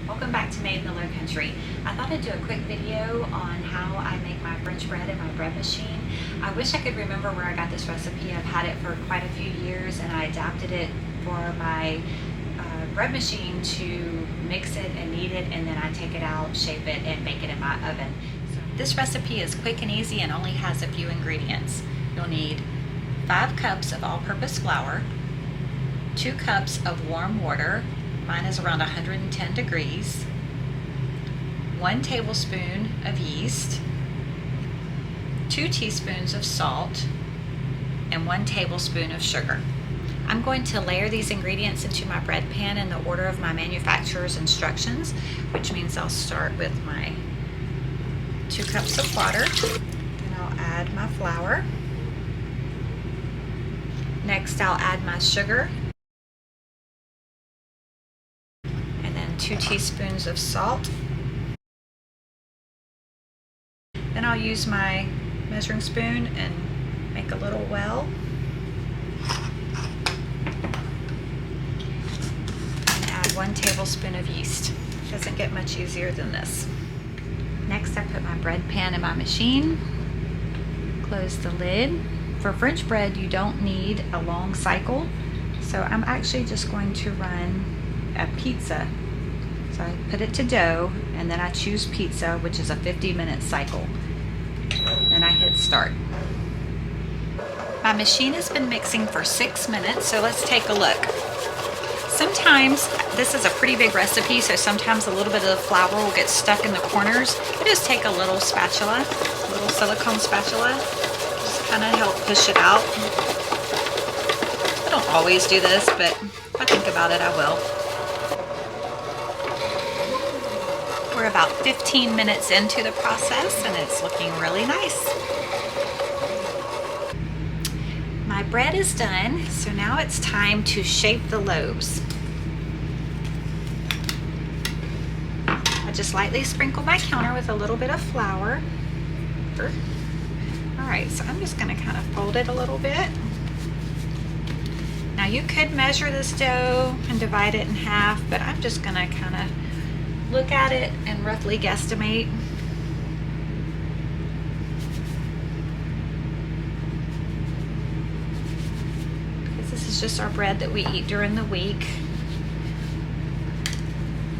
Welcome back to Made in the Low Country. I thought I'd do a quick video on how I make my French bread in my bread machine. I wish I could remember where I got this recipe. I've had it for quite a few years and I adapted it for my bread machine to mix it and knead it, and then I take it out, shape it, and bake it in my oven. So this recipe is quick and easy and only has a few ingredients. You'll need 5 cups of all-purpose flour, 2 cups of warm water. Mine is around 110 degrees, 1 tablespoon of yeast, 2 teaspoons of salt, and 1 tablespoon of sugar. I'm going to layer these ingredients into my bread pan in the order of my manufacturer's instructions, which means I'll start with my 2 cups of water, then I'll add my flour. Next I'll add my sugar, 2 teaspoons of salt. Then I'll use my measuring spoon and make a little well. And add 1 tablespoon of yeast. Doesn't get much easier than this. Next I put my bread pan in my machine. Close the lid. For French bread you don't need a long cycle, so I'm actually just going to run a pizza. So I put it to dough, and then I choose pizza, which is a 50-minute cycle. Then I hit start. My machine has been mixing for 6 minutes, so let's take a look. Sometimes, this is a pretty big recipe, so sometimes a little bit of the flour will get stuck in the corners. I just take a little spatula, a little silicone spatula, just kind of help push it out. I don't always do this, but if I think about it, I will. We're about 15 minutes into the process and it's looking really nice. My bread is done, so now it's time to shape the loaves. I just lightly sprinkle my counter with a little bit of flour. Alright, so I'm just going to kind of fold it a little bit. Now you could measure this dough and divide it in half, but I'm just going to kind of look at it and roughly guesstimate. Because this is just our bread that we eat during the week,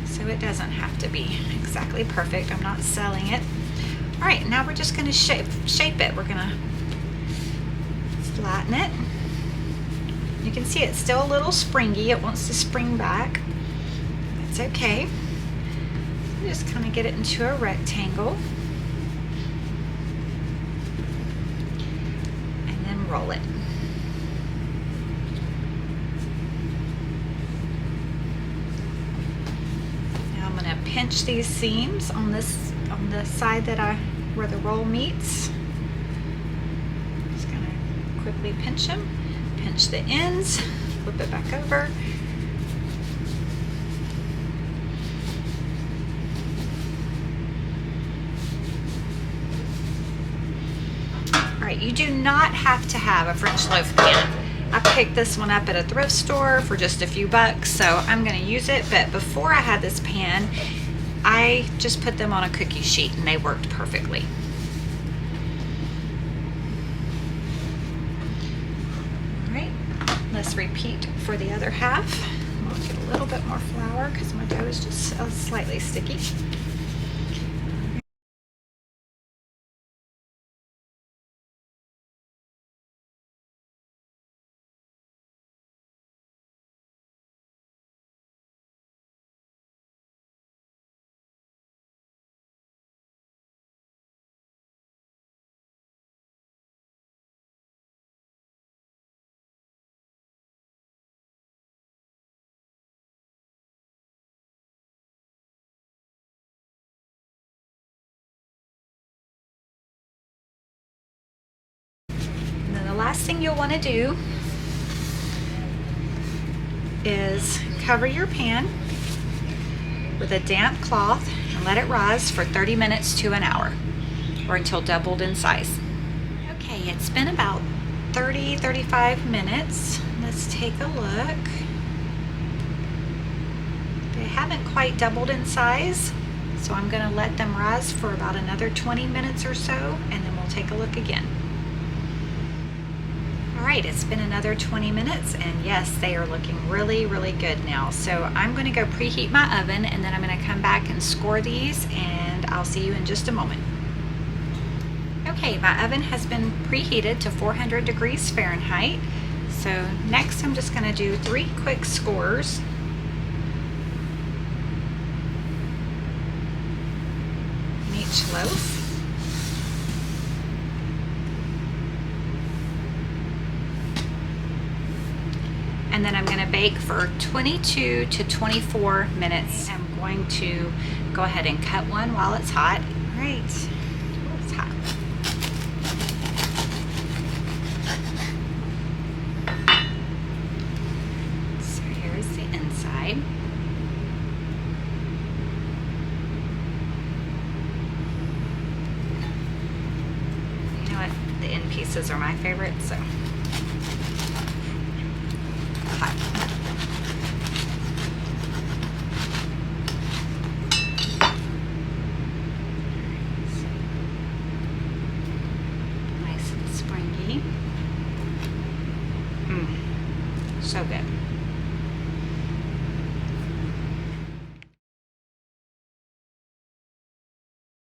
so it doesn't have to be exactly perfect. I'm not selling it. All right, now we're just going to shape it. We're going to flatten it. You can see it's still a little springy. It wants to spring back. It's okay. Just kind of get it into a rectangle and then roll it. Now I'm going to pinch these seams on the side where the roll meets. Just going to quickly pinch them, pinch the ends, flip it back over. You do not have to have a French loaf pan. I picked this one up at a thrift store for just a few bucks, so I'm going to use it. But before I had this pan, I just put them on a cookie sheet and they worked perfectly. All right, let's repeat for the other half. I'll get a little bit more flour because my dough is just slightly sticky. The last thing you'll want to do is cover your pan with a damp cloth and let it rise for 30 minutes to an hour, or until doubled in size. Okay, it's been about 35 minutes. Let's take a look. They haven't quite doubled in size, so I'm going to let them rise for about another 20 minutes or so, and then we'll take a look again. All right, it's been another 20 minutes, and yes, they are looking really, really good now. So I'm going to go preheat my oven, and then I'm going to come back and score these, and I'll see you in just a moment. Okay, my oven has been preheated to 400 degrees Fahrenheit. So next I'm just going to do 3 quick scores. In each loaf. And then I'm going to bake for 22 to 24 minutes. I'm going to go ahead and cut one while it's hot. All right, it's hot. So here's the inside. You know what? The end pieces are my favorite, so. Nice and springy. So good.